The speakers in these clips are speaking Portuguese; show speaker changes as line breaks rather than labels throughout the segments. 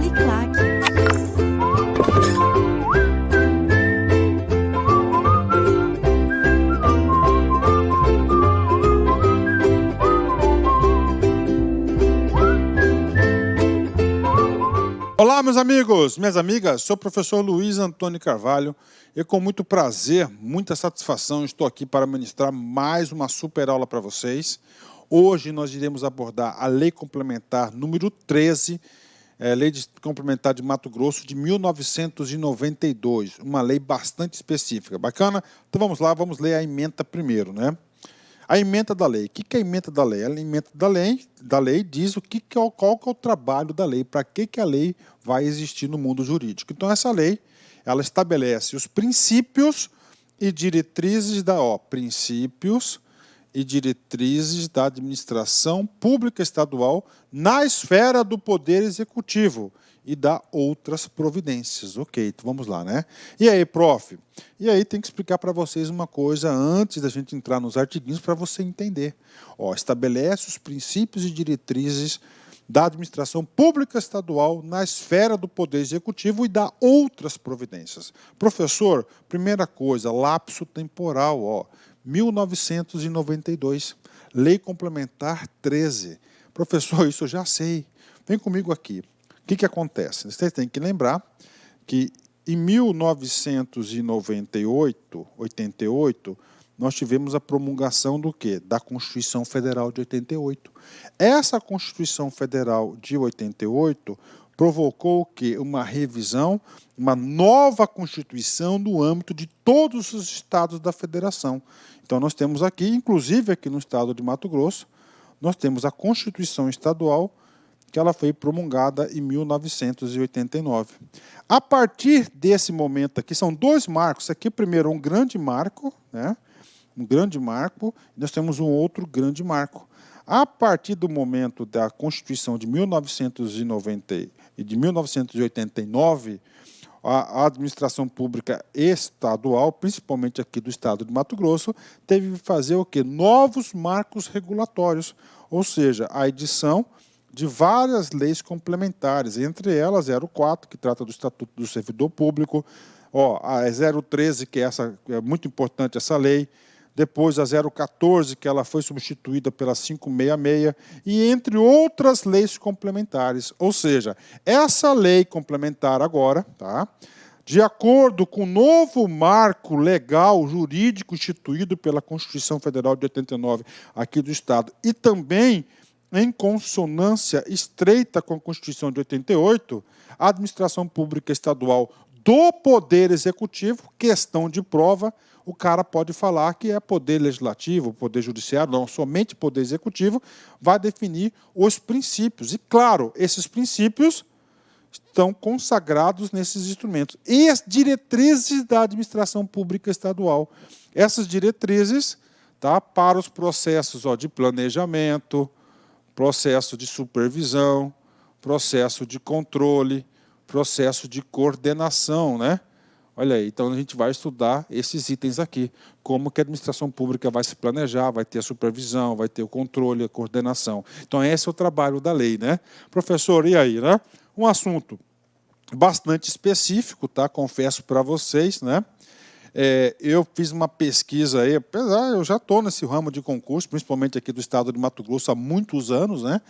Uniclac.
Olá, meus amigos, minhas amigas, sou o professor Luiz Antônio Carvalho e com muito prazer, muita satisfação, estou aqui para ministrar mais uma super aula para vocês. Hoje nós iremos abordar a Lei Complementar número 13, Lei Complementar de Mato Grosso de 1992, uma lei bastante específica. Bacana? Então vamos lá, vamos ler a ementa primeiro, né? A ementa da lei. O que é a ementa da lei? A ementa da lei diz qual que é o trabalho da lei, para que a lei vai existir no mundo jurídico. Então, essa lei, ela estabelece os princípios e diretrizes da administração pública estadual na esfera do Poder Executivo e dá outras providências. Ok, então vamos lá, né? E aí, prof? E aí tem que explicar para vocês uma coisa antes da gente entrar nos artiguinhos para você entender. Ó, estabelece os princípios e diretrizes da administração pública estadual na esfera do Poder Executivo e dá outras providências. Professor, primeira coisa, lapso temporal, ó, 1992, Lei Complementar 13. Professor, isso eu já sei. Vem comigo aqui. O que acontece? Vocês têm que lembrar que em 1988, nós tivemos a promulgação do quê? Da Constituição Federal de 88. Essa Constituição Federal de 88 provocou o quê? Uma revisão, uma nova Constituição no âmbito de todos os estados da Federação. Então, nós temos aqui, inclusive aqui no estado de Mato Grosso, nós temos a Constituição Estadual, que ela foi promulgada em 1989. A partir desse momento aqui, são dois marcos. Isso aqui, primeiro, um grande marco, né? Um grande marco, e nós temos um outro grande marco. A partir do momento da Constituição de 1990 e de 1989, a administração pública estadual, principalmente aqui do estado de Mato Grosso, teve que fazer o quê? Novos marcos regulatórios, ou seja, a edição de várias leis complementares, entre elas 04, que trata do Estatuto do Servidor Público, ó, a 013, que é muito importante essa lei, depois a 014, que ela foi substituída pela 566, e entre outras leis complementares. Ou seja, essa lei complementar agora, tá, de acordo com o novo marco legal jurídico instituído pela Constituição Federal de 89 aqui do Estado, e também em consonância estreita com a Constituição de 88, a administração pública estadual do Poder Executivo, questão de prova, o cara pode falar que é Poder Legislativo, Poder Judiciário, não, somente Poder Executivo, vai definir os princípios. E, claro, esses princípios estão consagrados nesses instrumentos. E as diretrizes da administração pública estadual. Essas diretrizes, tá, para os processos, ó, de planejamento, processo de supervisão, processo de controle, processo de coordenação, né? Olha aí, então a gente vai estudar esses itens aqui, como que a administração pública vai se planejar, vai ter a supervisão, vai ter o controle, a coordenação. Então esse é o trabalho da lei, né? Professor, e aí, né? Um assunto bastante específico, tá? Confesso para vocês, né? Eu fiz uma pesquisa aí, apesar eu já estou nesse ramo de concurso, principalmente aqui do estado de Mato Grosso há muitos anos, né?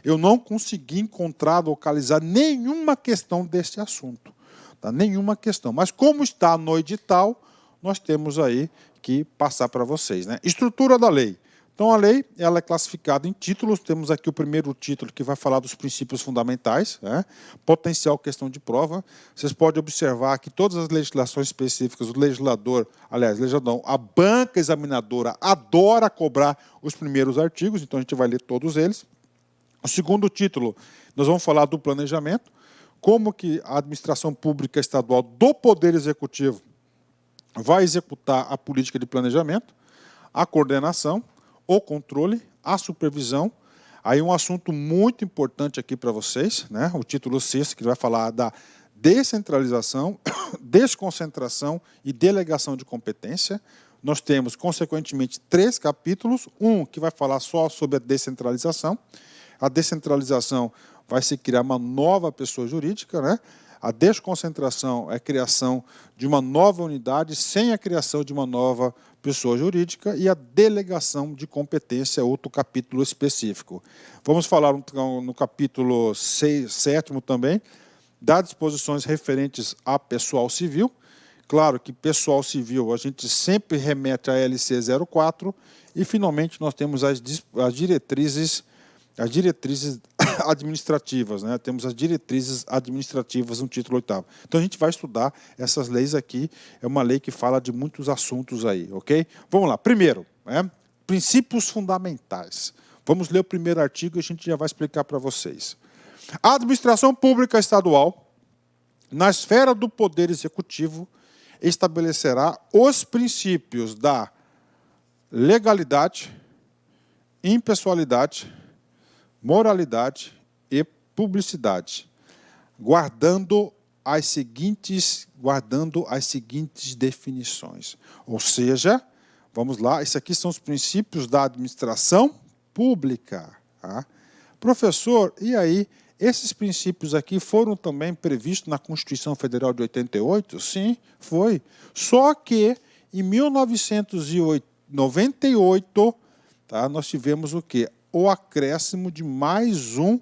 Eu não consegui encontrar, localizar nenhuma questão desse assunto, tá? Nenhuma questão. Mas como está no edital, nós temos aí que passar para vocês, né? Estrutura da lei. Então, a lei ela é classificada em títulos. Temos aqui o primeiro título, que vai falar dos princípios fundamentais, né? Potencial questão de prova. Vocês podem observar que todas as legislações específicas, o legislador, aliás, a banca examinadora adora cobrar os primeiros artigos, então a gente vai ler todos eles. O segundo título, nós vamos falar do planejamento, como que a administração pública estadual do Poder Executivo vai executar a política de planejamento, a coordenação, o controle, a supervisão. Aí um assunto muito importante aqui para vocês, né? O título 6, que vai falar da descentralização, desconcentração e delegação de competência. Nós temos, consequentemente, 3 capítulos. Um que vai falar só sobre a descentralização. A descentralização vai se criar uma nova pessoa jurídica, né? A desconcentração é a criação de uma nova unidade sem a criação de uma nova pessoa jurídica, e a delegação de competência é outro capítulo específico. Vamos falar no capítulo 7º também, das disposições referentes a pessoal civil. Claro que pessoal civil a gente sempre remete à LC 04, e finalmente nós temos as diretrizes administrativas, né? Temos as diretrizes administrativas no título 8º. Então a gente vai estudar essas leis aqui, é uma lei que fala de muitos assuntos aí, ok? Vamos lá, primeiro, princípios fundamentais. Vamos ler o primeiro artigo e a gente já vai explicar para vocês. A administração pública estadual, na esfera do poder executivo, estabelecerá os princípios da legalidade, impessoalidade, moralidade e publicidade, guardando as seguintes definições. Ou seja, vamos lá, esses aqui são os princípios da administração pública. Tá? Professor, e aí, esses princípios aqui foram também previstos na Constituição Federal de 88? Sim, foi. Só que, em 1998, tá, nós tivemos o quê? O acréscimo de mais um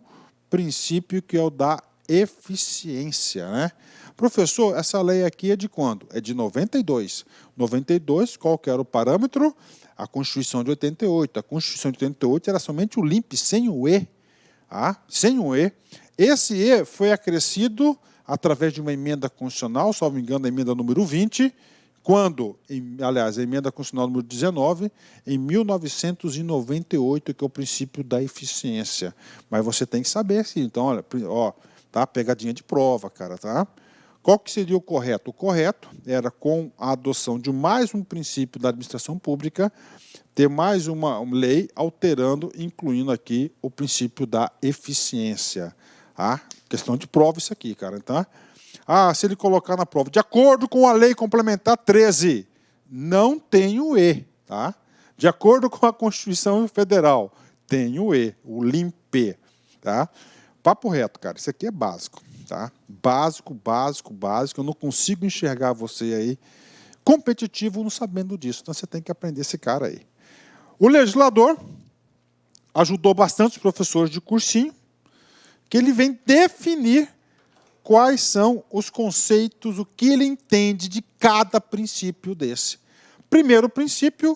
princípio, que é o da eficiência, né? Professor, essa lei aqui é de quando? É de 92. 92, qual que era o parâmetro? A Constituição de 88. A Constituição de 88 era somente o LIMP, sem o E. Sem o E. Esse E foi acrescido através de uma emenda constitucional, salvo engano, a emenda número 20, quando, aliás, a emenda constitucional número 19, em 1998, que é o princípio da eficiência. Mas você tem que saber, sim. Então, olha, tá? Pegadinha de prova, cara, tá? Qual que seria o correto? O correto era, com a adoção de mais um princípio da administração pública, ter mais uma lei alterando, incluindo aqui o princípio da eficiência. Questão de prova isso aqui, cara, tá? Se ele colocar na prova, de acordo com a Lei Complementar 13, não tem o E, tá? De acordo com a Constituição Federal, tem o E, o LIMP, tá? Papo reto, cara, isso aqui é básico, tá? Básico. Eu não consigo enxergar você aí competitivo não sabendo disso, então você tem que aprender esse cara aí. O legislador ajudou bastante os professores de cursinho, que ele vem definir quais são os conceitos, o que ele entende de cada princípio desse. Primeiro princípio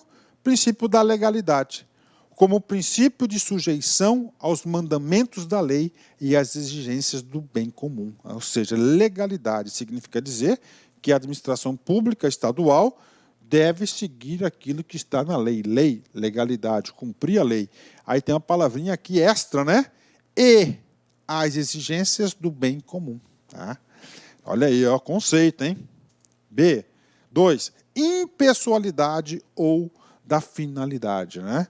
da legalidade, como princípio de sujeição aos mandamentos da lei e às exigências do bem comum. Ou seja, legalidade significa dizer que a administração pública estadual deve seguir aquilo que está na lei. Lei, legalidade, cumprir a lei. Aí tem uma palavrinha aqui extra, né? E as exigências do bem comum. Tá? Olha aí, ó, conceito, hein? B. 2. Impessoalidade ou da finalidade, né?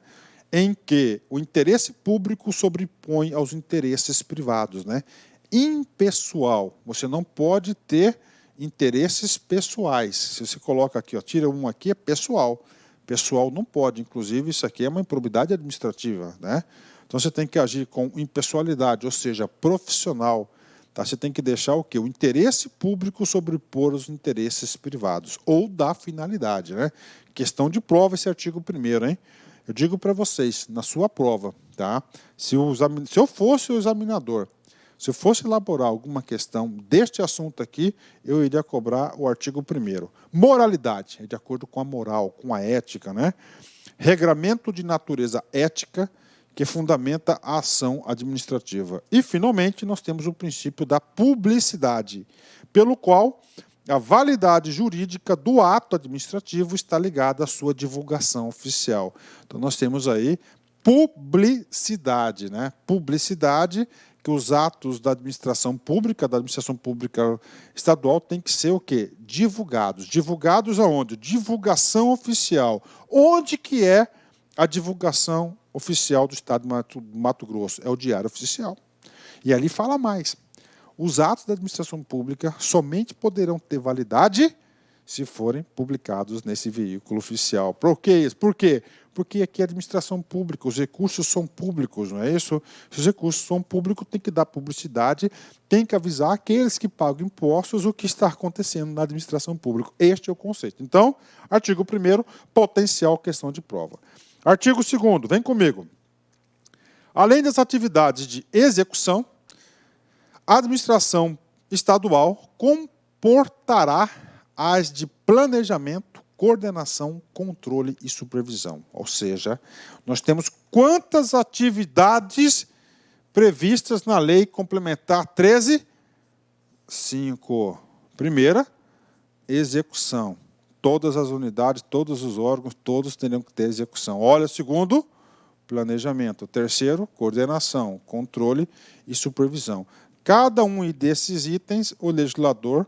Em que o interesse público sobrepõe aos interesses privados, né? Impessoal. Você não pode ter interesses pessoais. Se você coloca aqui, ó, tira um aqui, é pessoal. Pessoal não pode. Inclusive, isso aqui é uma improbidade administrativa, né? Então, você tem que agir com impessoalidade, ou seja, profissional. Tá? Você tem que deixar o quê? O interesse público sobrepor os interesses privados, ou da finalidade, né? Questão de prova, esse artigo 1º, hein? Eu digo para vocês, na sua prova, tá? Se eu fosse o examinador, se eu fosse elaborar alguma questão deste assunto aqui, eu iria cobrar o artigo 1º. Moralidade, é de acordo com a moral, com a ética, né? Regramento de natureza ética, que fundamenta a ação administrativa. E, finalmente, nós temos o princípio da publicidade, pelo qual a validade jurídica do ato administrativo está ligada à sua divulgação oficial. Então, nós temos aí publicidade, né? Publicidade, que os atos da administração pública estadual, têm que ser o quê? Divulgados. Divulgados aonde? Divulgação oficial. Onde que é a divulgação oficial do Estado de Mato Grosso? É o Diário Oficial. E ali fala mais. Os atos da administração pública somente poderão ter validade se forem publicados nesse veículo oficial. Por que isso? Por quê? Porque aqui é administração pública, os recursos são públicos, não é isso? Se os recursos são públicos, tem que dar publicidade, tem que avisar aqueles que pagam impostos o que está acontecendo na administração pública. Este é o conceito. Então, artigo 1º, potencial questão de prova. Artigo 2º, vem comigo. Além das atividades de execução, a administração estadual comportará as de planejamento, coordenação, controle e supervisão. Ou seja, nós temos quantas atividades previstas na Lei Complementar 13? 5. Primeira, execução. Todas as unidades, todos os órgãos, todos terão que ter execução. Olha, segundo, planejamento. Terceiro, coordenação, controle e supervisão. Cada um desses itens, o legislador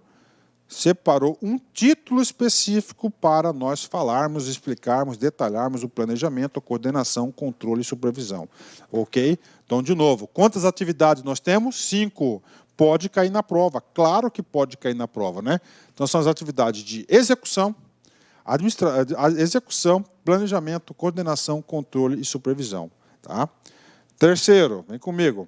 separou um título específico para nós falarmos, explicarmos, detalharmos o planejamento, a coordenação, controle e supervisão. Ok? Então, de novo, quantas atividades nós temos? 5. Pode cair na prova. Claro que pode cair na prova, né? Então, são as atividades de execução, planejamento, coordenação, controle e supervisão. Tá? Terceiro, vem comigo.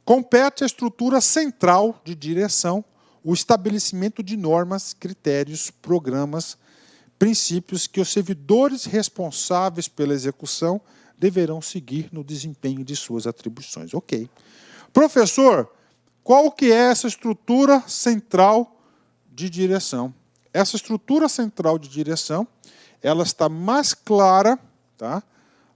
Compete à estrutura central de direção o estabelecimento de normas, critérios, programas, princípios que os servidores responsáveis pela execução deverão seguir no desempenho de suas atribuições. Ok. Professor, qual que é essa estrutura central de direção? Essa estrutura central de direção, ela está mais clara, tá?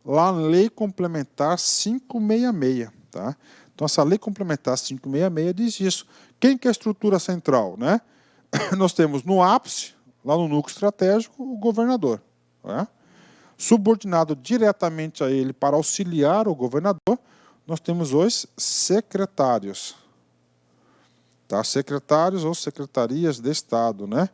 Lá na Lei Complementar 566, tá? Então, essa Lei Complementar 566 diz isso. Quem que é a estrutura central, né? Nós temos no ápice, lá no núcleo estratégico, o governador. Né? Subordinado diretamente a ele para auxiliar o governador, nós temos os secretários. Tá? Secretários ou secretarias de Estado, né?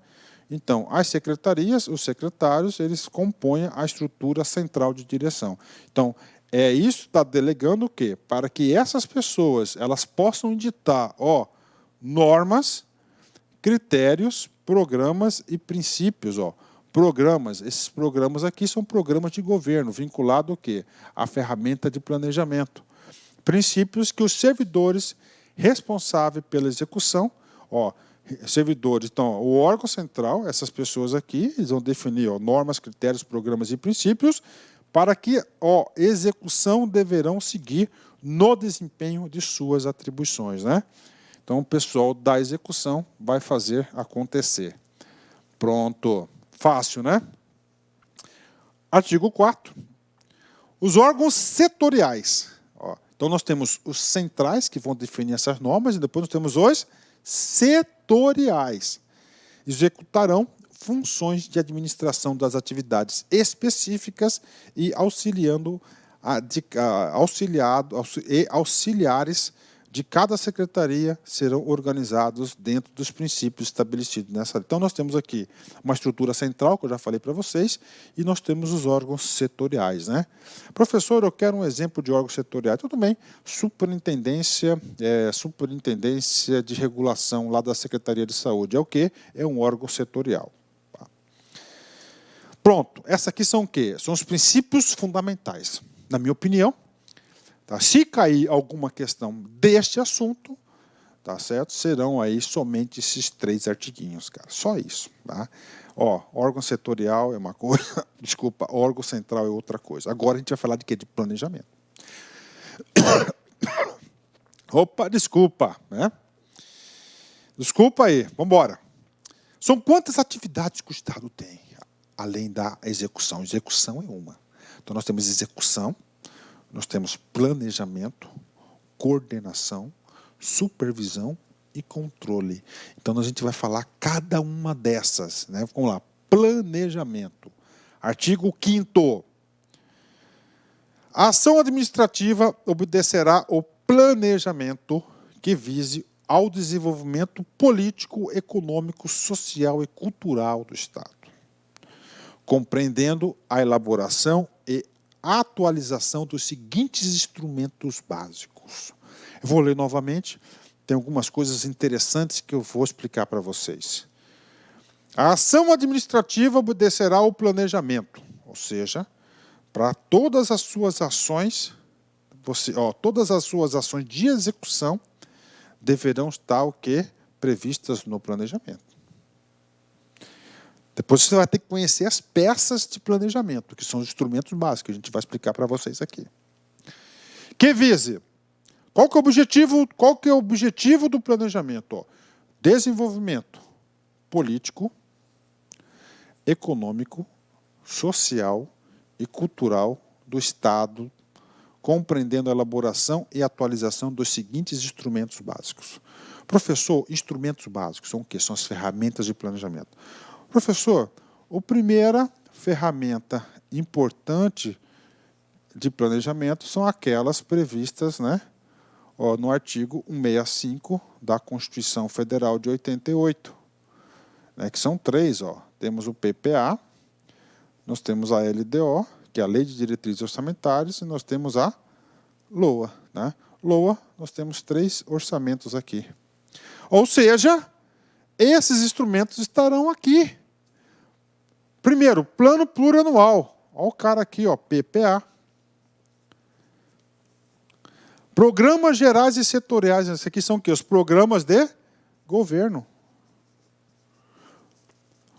Então, as secretarias, os secretários, eles compõem a estrutura central de direção. Então, isso está delegando o quê? Para que essas pessoas elas possam editar normas, critérios, programas e princípios. Programas, esses programas aqui são programas de governo, vinculado ao quê? À ferramenta de planejamento. Princípios que os servidores responsáveis pela execução, servidores, então, o órgão central, essas pessoas aqui, eles vão definir normas, critérios, programas e princípios, para que execução deverão seguir no desempenho de suas atribuições, né? Então, o pessoal da execução vai fazer acontecer. Pronto. Fácil, né? Artigo 4º. Os órgãos setoriais. Então, nós temos os centrais, que vão definir essas normas, e depois nós temos os setoriais. Executarão funções de administração das atividades específicas e auxiliares de cada secretaria serão organizados dentro dos princípios estabelecidos nessa lei. Então, nós temos aqui uma estrutura central, que eu já falei para vocês, e nós temos os órgãos setoriais, né? Professor, eu quero um exemplo de órgão setorial. Tudo bem, superintendência de regulação lá da Secretaria de Saúde. É o quê? É um órgão setorial. Pronto, essa aqui são o quê? São os princípios fundamentais. Na minha opinião, tá? Se cair alguma questão deste assunto, tá certo? Serão aí somente esses 3 artiguinhos, cara. Só isso, tá? Órgão setorial é uma coisa, desculpa, órgão central é outra coisa. Agora a gente vai falar de quê? De planejamento. Opa, desculpa, né? Desculpa aí, vamos embora. São quantas atividades que o Estado tem? Além da execução. Execução é uma. Então, nós temos execução, nós temos planejamento, coordenação, supervisão e controle. Então, a gente vai falar cada uma dessas. Né? Vamos lá. Planejamento. Artigo 5º. A ação administrativa obedecerá ao planejamento que vise ao desenvolvimento político, econômico, social e cultural do Estado, compreendendo a elaboração e atualização dos seguintes instrumentos básicos. Eu vou ler novamente, tem algumas coisas interessantes que eu vou explicar para vocês. A ação administrativa obedecerá ao planejamento, ou seja, para todas as suas ações, todas as suas ações de execução deverão estar o quê? Previstas no planejamento. Depois você vai ter que conhecer as peças de planejamento, que são os instrumentos básicos, que a gente vai explicar para vocês aqui. Que vise? Qual que é o objetivo do planejamento? Desenvolvimento político, econômico, social e cultural do Estado, compreendendo a elaboração e atualização dos seguintes instrumentos básicos. Professor, instrumentos básicos são o quê? São as ferramentas de planejamento. Professor, a primeira ferramenta importante de planejamento são aquelas previstas, né, no artigo 165 da Constituição Federal de 88, né, que são 3. Temos o PPA, nós temos a LDO, que é a Lei de Diretrizes Orçamentárias, e nós temos a LOA. Né? LOA, nós temos 3 orçamentos aqui. Ou seja, esses instrumentos estarão aqui. Primeiro, plano plurianual. Olha o cara aqui, PPA. Programas gerais e setoriais. Esses aqui são o quê? Os programas de governo.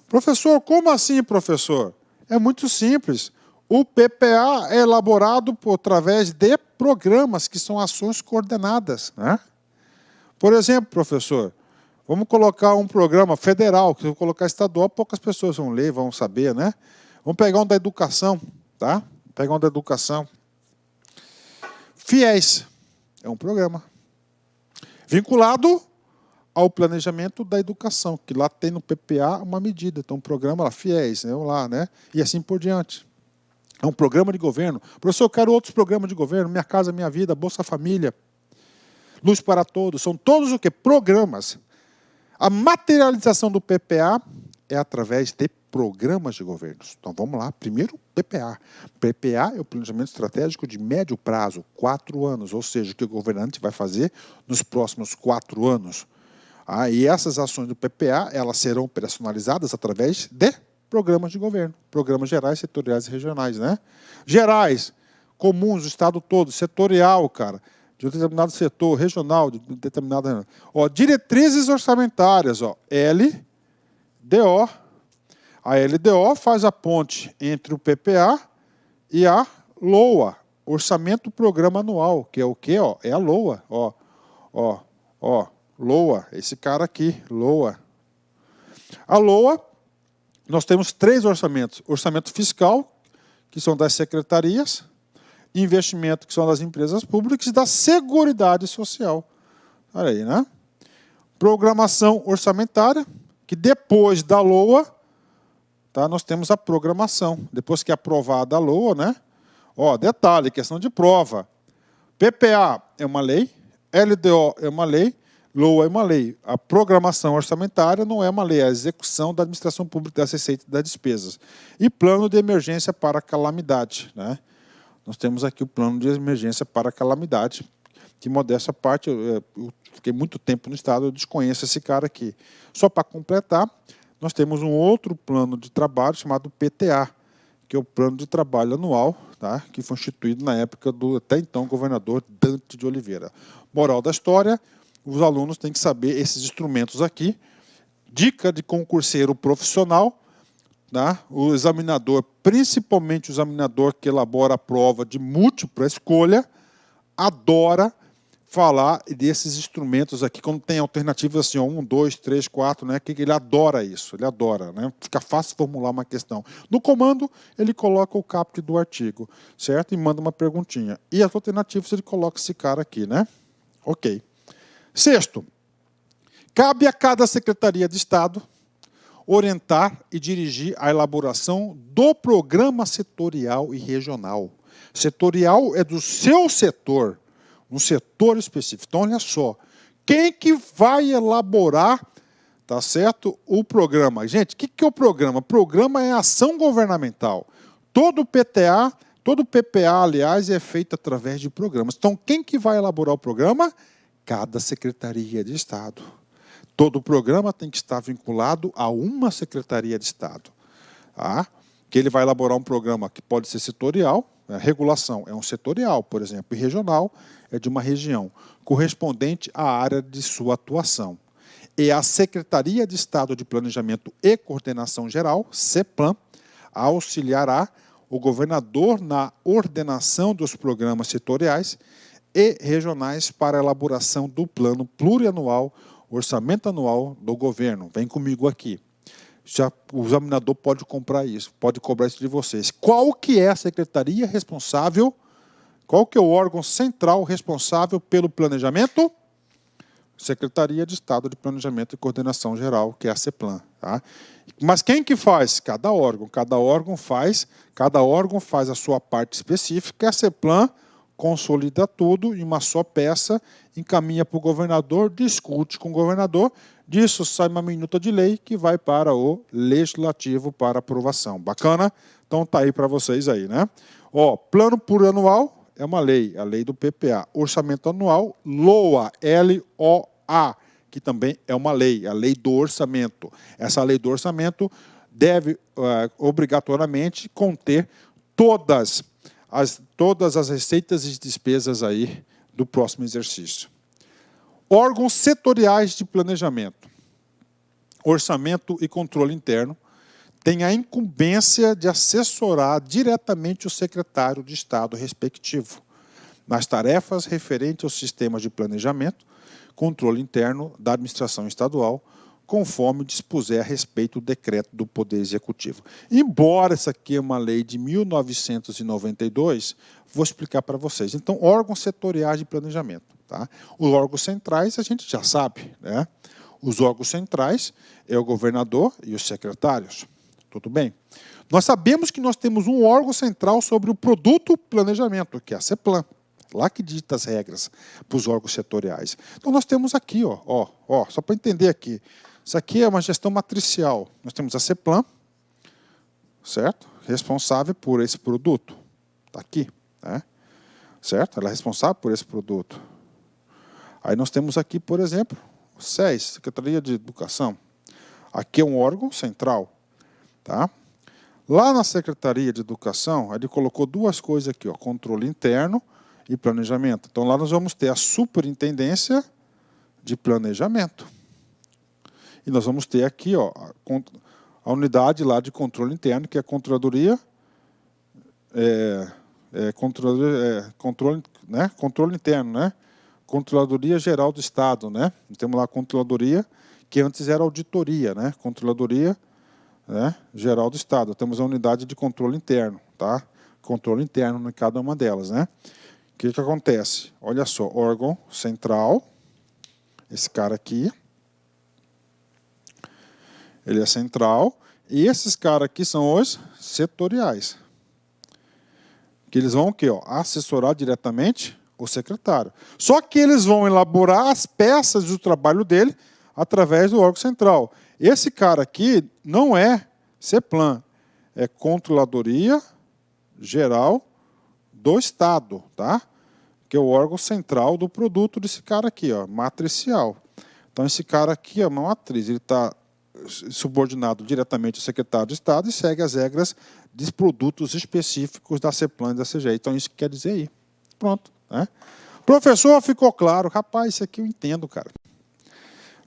Professor, como assim, professor? É muito simples. O PPA é elaborado através de programas, que são ações coordenadas. Né? Por exemplo, professor, vamos colocar um programa federal, que se eu colocar estadual, poucas pessoas vão ler, vão saber, né? Vamos pegar um da educação, tá? Vou pegar um da educação. FIES é um programa vinculado ao planejamento da educação, que lá tem no PPA uma medida, então um programa lá, FIES, né? Lá, né? E assim por diante. É um programa de governo. Professor, eu quero outros programas de governo, Minha Casa Minha Vida, Bolsa Família, Luz para Todos, são todos o quê? Programas. A materialização do PPA é através de programas de governos. Então vamos lá, primeiro PPA. PPA é o planejamento estratégico de médio prazo, 4 anos, ou seja, o que o governante vai fazer nos próximos 4 anos. E essas ações do PPA, elas serão operacionalizadas através de programas de governo, programas gerais, setoriais e regionais, né? Gerais, comuns do estado todo, setorial, cara, de um determinado setor, regional, de determinada... diretrizes orçamentárias, LDO. A LDO faz a ponte entre o PPA e a LOA, Orçamento Programa Anual, que é o quê? É a LOA. LOA, esse cara aqui, LOA. A LOA, nós temos 3 orçamentos. Orçamento fiscal, que são das secretarias, investimento, que são das empresas públicas, e da Seguridade Social. Olha aí, né? Programação orçamentária, que depois da LOA, tá, nós temos a programação. Depois que é aprovada a LOA, né? Detalhe, questão de prova. PPA é uma lei, LDO é uma lei, LOA é uma lei. A programação orçamentária não é uma lei, é a execução da administração pública das receitas e das despesas. E plano de emergência para calamidade, né? Nós temos aqui o plano de emergência para calamidade, que, modéstia à parte, eu fiquei muito tempo no Estado, eu desconheço esse cara aqui. Só para completar, nós temos um outro plano de trabalho chamado PTA, que é o Plano de Trabalho Anual, tá? Que foi instituído na época do até então governador Dante de Oliveira. Moral da história, os alunos têm que saber esses instrumentos aqui. Dica de concurseiro profissional, tá? O examinador, principalmente o examinador que elabora a prova de múltipla escolha, adora falar desses instrumentos aqui, quando tem alternativas assim, 1, 2, 3, 4, né? Que ele adora isso, ele adora, né? Fica fácil formular uma questão. No comando, ele coloca o caput do artigo, certo? E manda uma perguntinha. E as alternativas, ele coloca esse cara aqui, né? Ok. Sexto, cabe a cada Secretaria de Estado orientar e dirigir a elaboração do programa setorial e regional. Setorial é do seu setor, um setor específico. Então, olha só, quem que vai elaborar, tá certo, o programa? Gente, o que é o programa? O programa é ação governamental. Todo PTA, todo PPA, aliás, é feito através de programas. Então, quem que vai elaborar o programa? Cada Secretaria de Estado. Todo programa tem que estar vinculado a uma Secretaria de Estado. Tá? Que ele vai elaborar um programa que pode ser setorial, a regulação é um setorial, por exemplo, e regional é de uma região, correspondente à área de sua atuação. E a Secretaria de Estado de Planejamento e Coordenação Geral, CEPLAN, auxiliará o governador na ordenação dos programas setoriais e regionais para a elaboração do plano plurianual, orçamento anual do governo. Vem comigo aqui. Já, o examinador pode cobrar isso de vocês. Qual que é a secretaria responsável? Qual que é o órgão central responsável pelo planejamento? Secretaria de Estado de Planejamento e Coordenação Geral, que é a CEPLAN. Tá? Mas quem que faz? Cada órgão. Cada órgão faz a sua parte específica. A CEPLAN consolida tudo em uma só peça, encaminha para o governador, discute com o governador, disso sai uma minuta de lei que vai para o legislativo para aprovação. Bacana? Então tá aí para vocês aí, né? Ó, plano plurianual é uma lei, a lei do PPA. Orçamento anual, LOA, L-O-A, que também é uma lei, a lei do orçamento. Essa lei do orçamento deve obrigatoriamente conter todas as receitas e despesas aí do próximo exercício. Órgãos setoriais de planejamento, orçamento e controle interno têm a incumbência de assessorar diretamente o secretário de Estado respectivo nas tarefas referentes aos sistemas de planejamento, controle interno da administração estadual, conforme dispuser a respeito do decreto do Poder Executivo. Embora essa aqui é uma lei de 1992, vou explicar para vocês. Então, órgãos setoriais de planejamento. Tá? Os órgãos centrais a gente já sabe. Né? Os órgãos centrais é o governador e os secretários. Tudo bem? Nós sabemos que nós temos um órgão central sobre o produto planejamento, que é a CEPLAN. Lá que dita as regras para os órgãos setoriais. Então, nós temos aqui, só para entender aqui, isso aqui é uma gestão matricial. Nós temos a CEPLAN, certo? Responsável por esse produto. Está aqui, né? Certo? Ela é responsável por esse produto. Aí nós temos aqui, por exemplo, o SES, Secretaria de Educação. Aqui é um órgão central. Tá? Lá na Secretaria de Educação, ele colocou duas coisas aqui, ó, controle interno e planejamento. Então, lá nós vamos ter a superintendência de planejamento. E nós vamos ter aqui ó, a unidade lá de controle interno, que é a controladoria, controle interno, né? Controladoria Geral do Estado, né? Temos lá a controladoria, que antes era auditoria, né? Controladoria, né, Geral do Estado. Temos a unidade de controle interno, tá? Controle interno em cada uma delas, né? O que que acontece? Olha só, órgão central, esse cara aqui, ele é central, e esses caras aqui são os setoriais. Que eles vão o quê? Ó, assessorar diretamente o secretário. Só que eles vão elaborar as peças do trabalho dele através do órgão central. Esse cara aqui não é CEPLAN, é Controladoria Geral do Estado, tá? Que é o órgão central do produto desse cara aqui, ó, matricial. Então, esse cara aqui é uma matriz, ele está subordinado diretamente ao secretário de Estado e segue as regras de produtos específicos da CEPLAN e da CGE. Então, isso que quer dizer aí. Pronto. Né? Professor, ficou claro. Rapaz, isso aqui eu entendo, cara.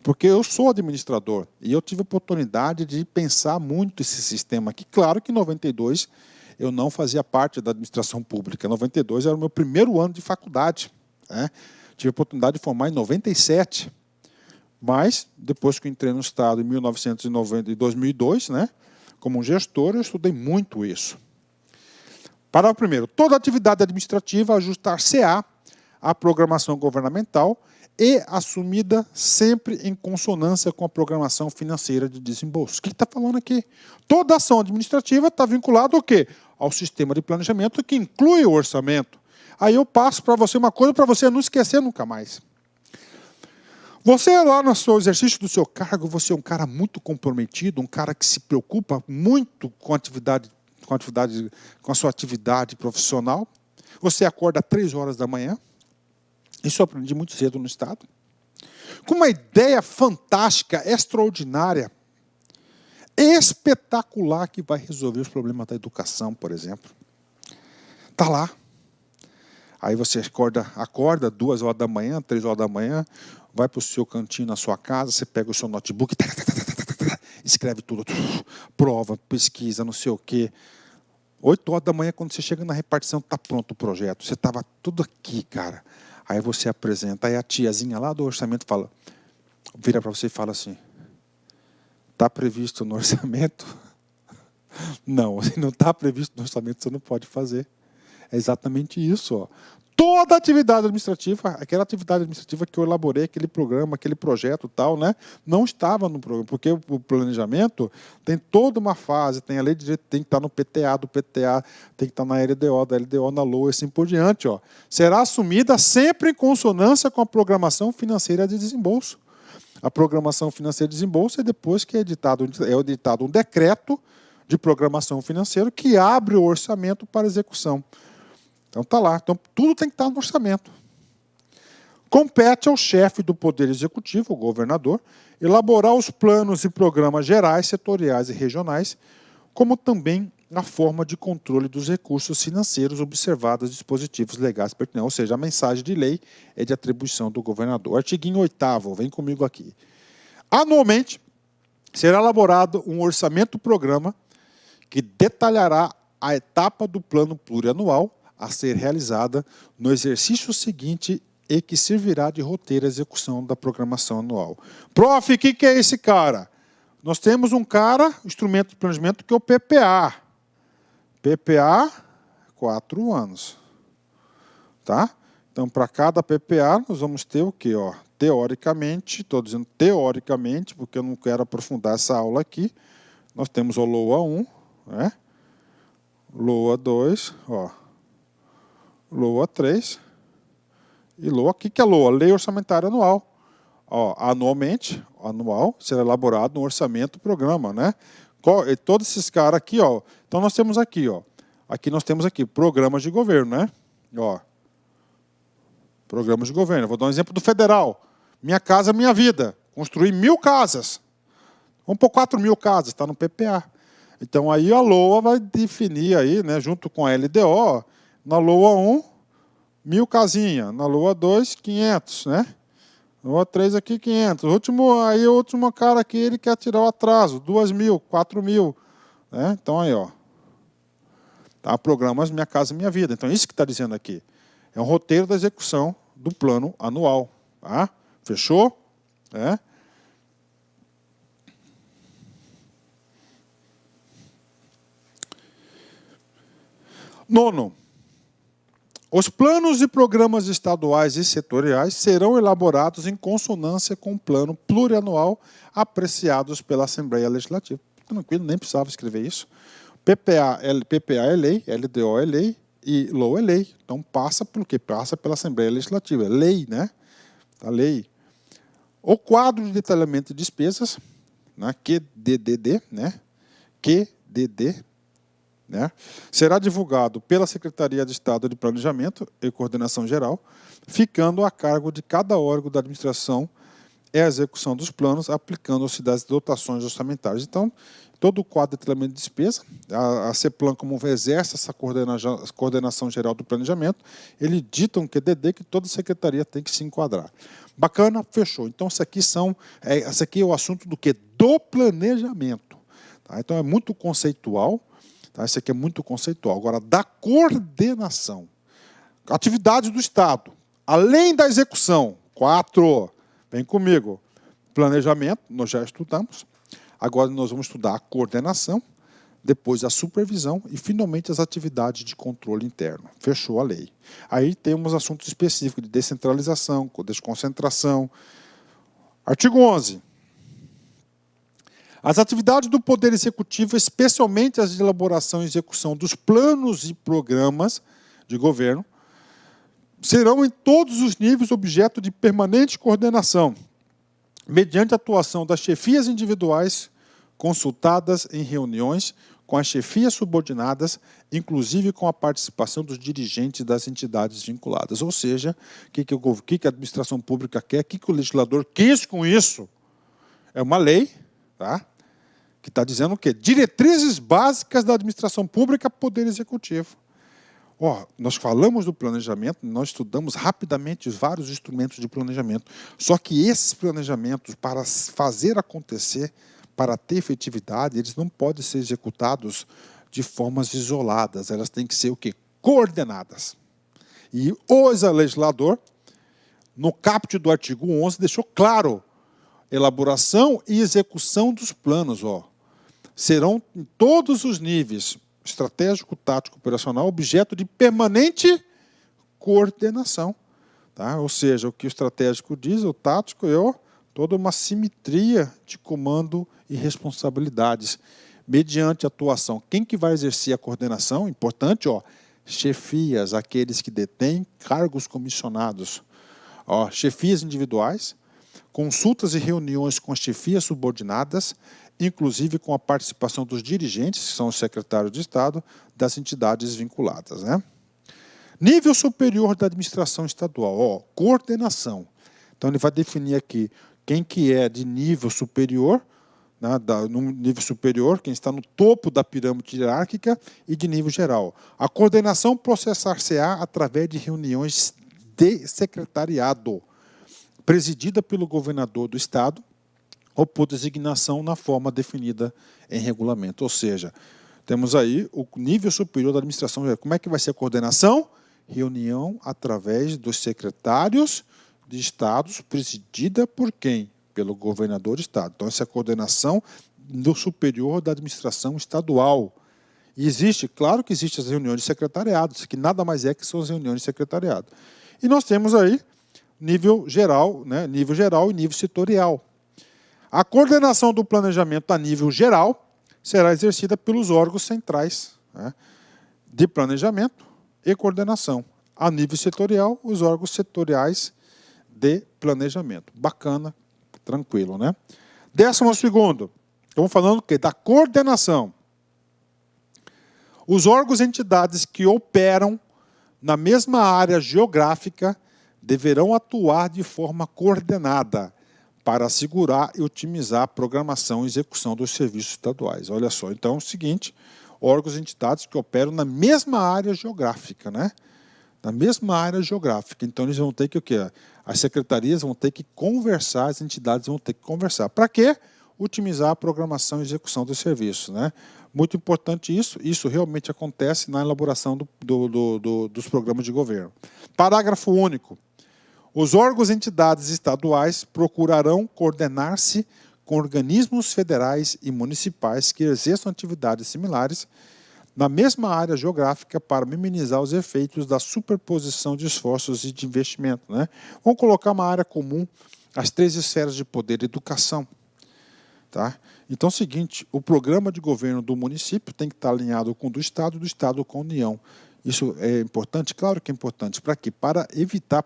Porque eu sou administrador e eu tive a oportunidade de pensar muito esse sistema aqui. Claro que em 92 eu não fazia parte da administração pública. Em 92 era o meu primeiro ano de faculdade. Né? Tive a oportunidade de formar em 97. Mas, depois que eu entrei no Estado em 1990 e 2002, né, como um gestor, eu estudei muito isso. Parágrafo primeiro. Toda atividade administrativa ajustar-se-á à programação governamental e assumida sempre em consonância com a programação financeira de desembolso. O que está falando aqui? Toda ação administrativa está vinculada ao quê? Ao sistema de planejamento que inclui o orçamento. Aí eu passo para você uma coisa para você não esquecer nunca mais. Você lá no seu exercício do seu cargo, você é um cara muito comprometido, um cara que se preocupa muito com a sua atividade profissional. Você acorda às 3 horas da manhã. Isso eu aprendi muito cedo no Estado. com uma ideia fantástica, extraordinária, espetacular, que vai resolver os problemas da educação, por exemplo. Está lá. Aí você acorda 2 horas da manhã, 3 horas da manhã, vai para o seu cantinho na sua casa, você pega o seu notebook, escreve tudo, prova, pesquisa, não sei o quê. 8 horas da manhã, quando você chega na repartição, está pronto o projeto. Você estava tudo aqui, cara. Aí você apresenta, aí a tiazinha lá do orçamento vira para você e fala assim: está previsto no orçamento? Não, se não está previsto no orçamento, você não pode fazer. É exatamente isso. Ó. Toda atividade administrativa, aquela atividade administrativa que eu elaborei, aquele programa, aquele projeto tal, né, não estava no programa, porque o planejamento tem toda uma fase, tem a lei de direito, tem que estar no PTA, do PTA, tem que estar na LDO, da LDO na LOA, e assim por diante. Ó. Será assumida sempre em consonância com a programação financeira de desembolso. A programação financeira de desembolso é depois que é editado um decreto de programação financeira que abre o orçamento para execução. Então está lá. Então tudo tem que estar no orçamento. Compete ao chefe do Poder Executivo, o governador, elaborar os planos e programas gerais, setoriais e regionais, como também a forma de controle dos recursos financeiros observados os dispositivos legais pertinentes. Ou seja, a mensagem de lei é de atribuição do governador. Artiguinho 8º, vem comigo aqui. Anualmente, será elaborado um orçamento-programa que detalhará a etapa do plano plurianual a ser realizada no exercício seguinte e que servirá de roteiro à execução da programação anual. Prof, o que é esse cara? Nós temos um cara, instrumento de planejamento, que é o PPA. PPA, 4 anos. Tá? Então, para cada PPA, nós vamos ter o quê? Ó, teoricamente, estou dizendo teoricamente, porque eu não quero aprofundar essa aula aqui, nós temos o LOA 1, né? LOA 2, ó, LOA 3 e LOA. O que é LOA? Lei Orçamentária Anual. Ó, anualmente, anual, será elaborado um orçamento-programa, né? Todos esses caras aqui, ó. Então nós temos aqui, ó. Aqui nós temos aqui programas de governo, né? Ó. Programas de governo. Vou dar um exemplo do federal. Minha Casa Minha Vida. Construir 1.000 casas. Vamos pôr 4.000 casas, está no PPA. Então aí a LOA vai definir aí, né, junto com a LDO, na LOA 1, 1.000 casinhas. Na LOA 2, 500, né? LOA 3 aqui, 500. O último cara aqui, ele quer tirar o atraso. 2.000, 4.000. Né? Então aí, ó. Tá, programas Minha Casa Minha Vida. Então isso que está dizendo aqui. É um roteiro da execução do plano anual. Tá? Fechou? É. Nono. Os planos e programas estaduais e setoriais serão elaborados em consonância com o plano plurianual apreciados pela Assembleia Legislativa. Tranquilo, nem precisava escrever isso. PPA é lei, LDO é lei e LOA é lei. Então passa pelo quê? Passa pela Assembleia Legislativa. É lei, né? A lei. O quadro de detalhamento de despesas, né? QDDD, né? QDD, né? Será divulgado pela Secretaria de Estado de Planejamento e Coordenação Geral, ficando a cargo de cada órgão da administração a execução dos planos, aplicando-se das dotações orçamentárias. Então, todo o quadro de detalhamento de despesa, a CEPLAN, como exerce essa coordenação geral do planejamento, ele dita um QDD que toda secretaria tem que se enquadrar. Bacana, fechou. Então, esse aqui é o assunto do quê? Do planejamento. Tá? Então, é muito conceitual. Tá? Esse aqui é muito conceitual. Agora, da coordenação. Atividades do Estado. Além da execução. 4. Vem comigo. Planejamento, nós já estudamos. Agora nós vamos estudar a coordenação, depois a supervisão e, finalmente, as atividades de controle interno. Fechou a lei. Aí temos assuntos específicos de descentralização, desconcentração. Artigo 11. As atividades do Poder Executivo, especialmente as de elaboração e execução dos planos e programas de governo, serão em todos os níveis objeto de permanente coordenação, mediante a atuação das chefias individuais consultadas em reuniões com as chefias subordinadas, inclusive com a participação dos dirigentes das entidades vinculadas. Ou seja, o que a administração pública quer, o que o legislador quis com isso? É uma lei, tá? Que está dizendo o quê? Diretrizes básicas da administração pública, poder executivo. Nós falamos do planejamento, nós estudamos rapidamente vários instrumentos de planejamento. Só que esses planejamentos, para fazer acontecer, para ter efetividade, eles não podem ser executados de formas isoladas. Elas têm que ser o quê? Coordenadas. E o legislador, no caput do artigo 11, deixou claro: elaboração e execução dos planos, serão em todos os níveis, estratégico, tático, operacional, objeto de permanente coordenação. Tá? Ou seja, o que o estratégico diz, o tático, toda uma simetria de comando e responsabilidades, mediante atuação. Quem que vai exercer a coordenação? Importante, chefias, aqueles que detêm cargos comissionados. Chefias individuais, consultas e reuniões com as chefias subordinadas, inclusive com a participação dos dirigentes, que são os secretários de Estado, das entidades vinculadas. Né? Nível superior da administração estadual, coordenação. Então, ele vai definir aqui quem que é de nível superior, né, no nível superior, quem está no topo da pirâmide hierárquica, e de nível geral. A coordenação processar-se-á através de reuniões de secretariado, presidida pelo governador do Estado, ou por designação na forma definida em regulamento. Ou seja, temos aí o nível superior da administração. Como é que vai ser a coordenação? Reunião através dos secretários de estados, presidida por quem? Pelo governador do Estado. Então, essa é a coordenação do superior da administração estadual. E existe, claro que existem as reuniões de secretariado, que nada mais é que são as reuniões de secretariado. E nós temos aí nível geral, né, nível geral e nível setorial. A coordenação do planejamento a nível geral será exercida pelos órgãos centrais, né, de planejamento e coordenação. A nível setorial, os órgãos setoriais de planejamento. Bacana, tranquilo, né? 12º, estamos falando o quê? Da coordenação. Os órgãos e entidades que operam na mesma área geográfica deverão atuar de forma coordenada para assegurar e otimizar a programação e execução dos serviços estaduais. Olha só, então é o seguinte: órgãos e entidades que operam na mesma área geográfica, né? Na mesma área geográfica. Então, eles vão ter que o quê? As secretarias vão ter que conversar, as entidades vão ter que conversar. Para quê? Otimizar a programação e execução dos serviços, né? Muito importante isso. Isso realmente acontece na elaboração dos programas de governo. Parágrafo único. Os órgãos e entidades estaduais procurarão coordenar-se com organismos federais e municipais que exerçam atividades similares na mesma área geográfica para minimizar os efeitos da superposição de esforços e de investimento. Né? Vamos colocar uma área comum, as 3 esferas de poder e educação. Tá? Então é o seguinte: o programa de governo do município tem que estar alinhado com o do Estado com a União. Isso é importante? Claro que é importante. Para quê? Para evitar,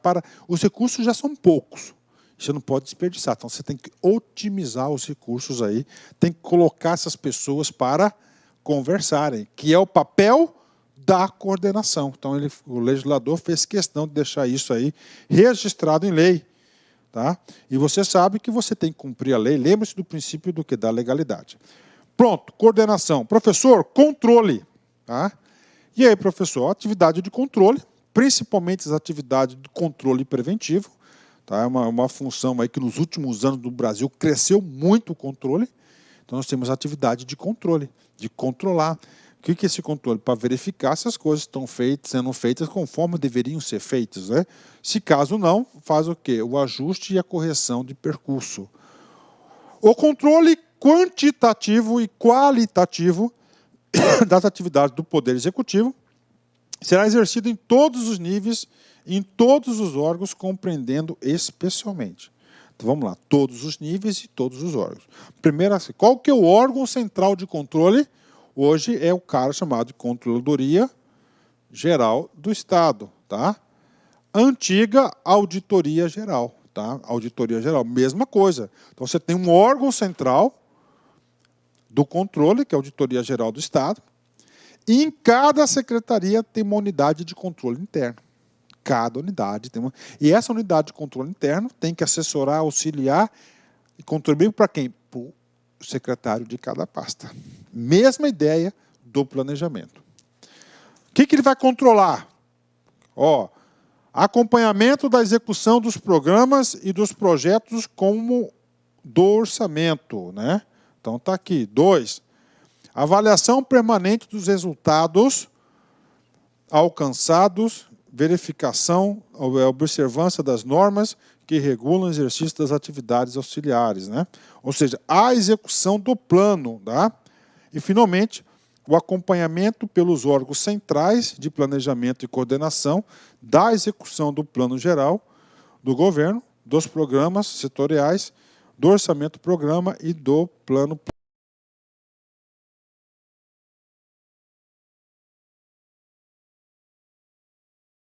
os recursos já são poucos. Você não pode desperdiçar. Então, você tem que otimizar os recursos aí, tem que colocar essas pessoas para conversarem, que é o papel da coordenação. Então, o legislador fez questão de deixar isso aí registrado em lei. Tá? E você sabe que você tem que cumprir a lei. Lembre-se do princípio do que? Da legalidade. Pronto, coordenação. Professor, controle. Tá? E aí, professor, atividade de controle, principalmente as atividades de controle preventivo, tá? É uma função aí que nos últimos anos do Brasil cresceu muito o controle. Então, nós temos a atividade de controle, de controlar. O que é esse controle? Para verificar se as coisas estão sendo feitas conforme deveriam ser feitas. Né? Se caso não, faz o quê? O ajuste e a correção de percurso. O controle quantitativo e qualitativo das atividades do Poder Executivo será exercido em todos os níveis, em todos os órgãos, compreendendo especialmente. Então, vamos lá, todos os níveis e todos os órgãos. Primeiro, qual que é o órgão central de controle? Hoje é o cara chamado de Controladoria Geral do Estado. Tá? Antiga Auditoria Geral. Tá? Auditoria Geral, mesma coisa. Então, você tem um órgão central do controle, que é a Auditoria Geral do Estado, e em cada secretaria tem uma unidade de controle interno. Cada unidade tem uma... E essa unidade de controle interno tem que assessorar, auxiliar e contribuir para quem? Para o secretário de cada pasta. Mesma ideia do planejamento. O que ele vai controlar? Acompanhamento da execução dos programas e dos projetos como do orçamento, né? Então está aqui. 2. Avaliação permanente dos resultados alcançados, verificação, observância das normas que regulam o exercício das atividades auxiliares, né? Ou seja, a execução do plano, tá? E, finalmente, o acompanhamento pelos órgãos centrais de planejamento e coordenação da execução do plano geral do governo, dos programas setoriais, do orçamento programa e do plano